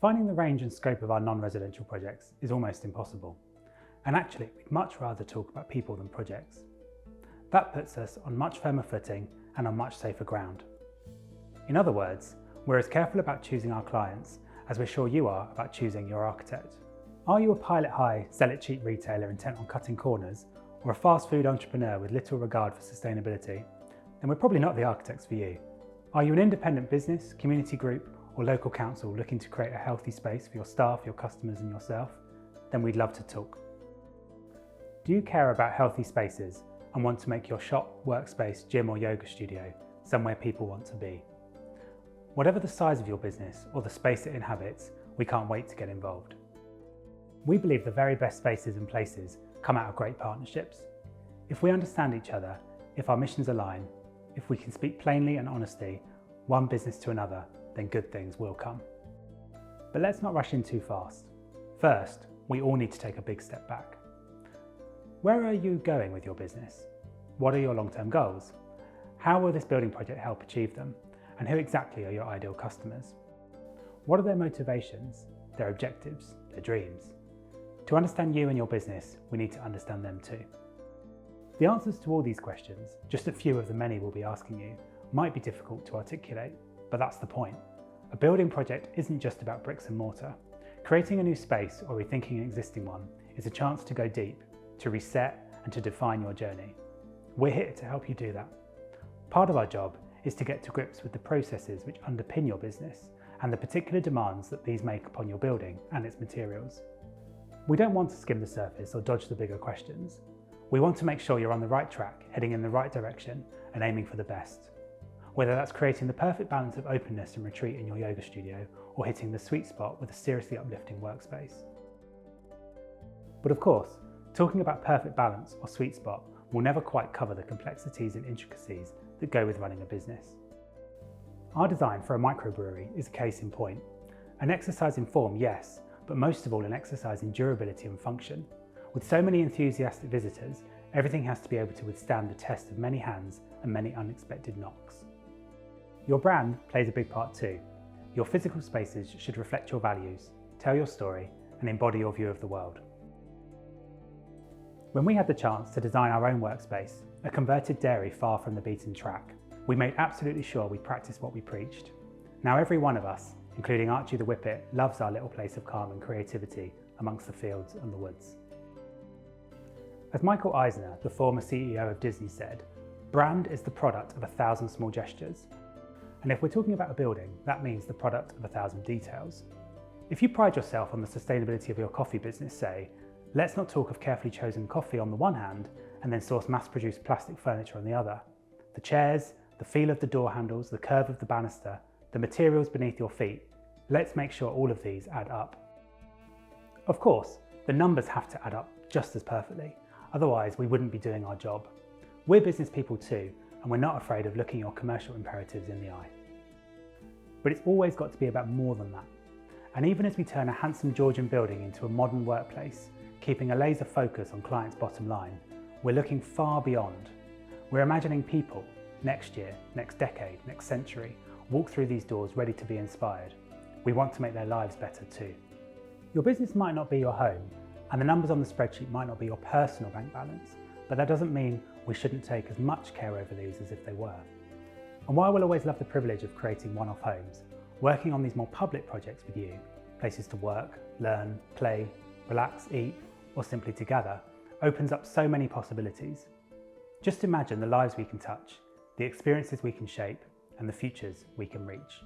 Defining the range and scope of our non-residential projects is almost impossible. And actually, we'd much rather talk about people than projects. That puts us on much firmer footing and on much safer ground. In other words, we're as careful about choosing our clients as we're sure you are about choosing your architect. Are you a pilot-high, sell-it-cheap retailer intent on cutting corners, or a fast food entrepreneur with little regard for sustainability? Then we're probably not the architects for you. Are you an independent business, community group, or local council looking to create a healthy space for your staff, your customers and yourself? Then we'd love to talk. Do you care about healthy spaces and want to make your shop, workspace, gym or yoga studio somewhere people want to be? Whatever the size of your business or the space it inhabits, we can't wait to get involved. We believe the very best spaces and places come out of great partnerships. If we understand each other, if our missions align, if we can speak plainly and honestly, one business to another, then good things will come. But let's not rush in too fast. First, we all need to take a big step back. Where are you going with your business? What are your long-term goals? How will this building project help achieve them? And who exactly are your ideal customers? What are their motivations, their objectives, their dreams? To understand you and your business, we need to understand them too. The answers to all these questions, just a few of the many we'll be asking you, might be difficult to articulate, but that's the point. A building project isn't just about bricks and mortar. Creating a new space or rethinking an existing one is a chance to go deep, to reset and to define your journey. We're here to help you do that. Part of our job is to get to grips with the processes which underpin your business and the particular demands that these make upon your building and its materials. We don't want to skim the surface or dodge the bigger questions. We want to make sure you're on the right track, heading in the right direction and aiming for the best. Whether that's creating the perfect balance of openness and retreat in your yoga studio or hitting the sweet spot with a seriously uplifting workspace. But of course, talking about perfect balance or sweet spot will never quite cover the complexities and intricacies that go with running a business. Our design for a microbrewery is a case in point. An exercise in form, yes, but most of all an exercise in durability and function. With so many enthusiastic visitors, everything has to be able to withstand the test of many hands and many unexpected knocks. Your brand plays a big part too. Your physical spaces should reflect your values, tell your story, and embody your view of the world. When we had the chance to design our own workspace, a converted dairy far from the beaten track, we made absolutely sure we practiced what we preached. Now every one of us, including Archie the Whippet, loves our little place of calm and creativity amongst the fields and the woods. As Michael Eisner, the former CEO of Disney, said, brand is the product of 1,000 small gestures. And if we're talking about a building, that means the product of 1,000 details. If you pride yourself on the sustainability of your coffee business, say, let's not talk of carefully chosen coffee on the one hand and then source mass-produced plastic furniture on the other. The chairs, the feel of the door handles, the curve of the banister, the materials beneath your feet, let's make sure all of these add up. Of course, the numbers have to add up just as perfectly, otherwise we wouldn't be doing our job. We're business people too, and we're not afraid of looking your commercial imperatives in the eye. But it's always got to be about more than that. And even as we turn a handsome Georgian building into a modern workplace, keeping a laser focus on clients' bottom line, we're looking far beyond. We're imagining people, next year, next decade, next century, walk through these doors ready to be inspired. We want to make their lives better too. Your business might not be your home, and the numbers on the spreadsheet might not be your personal bank balance, but that doesn't mean we shouldn't take as much care over these as if they were. And while we'll always love the privilege of creating one-off homes, working on these more public projects with you, places to work, learn, play, relax, eat, or simply to gather, opens up so many possibilities. Just imagine the lives we can touch, the experiences we can shape, and the futures we can reach.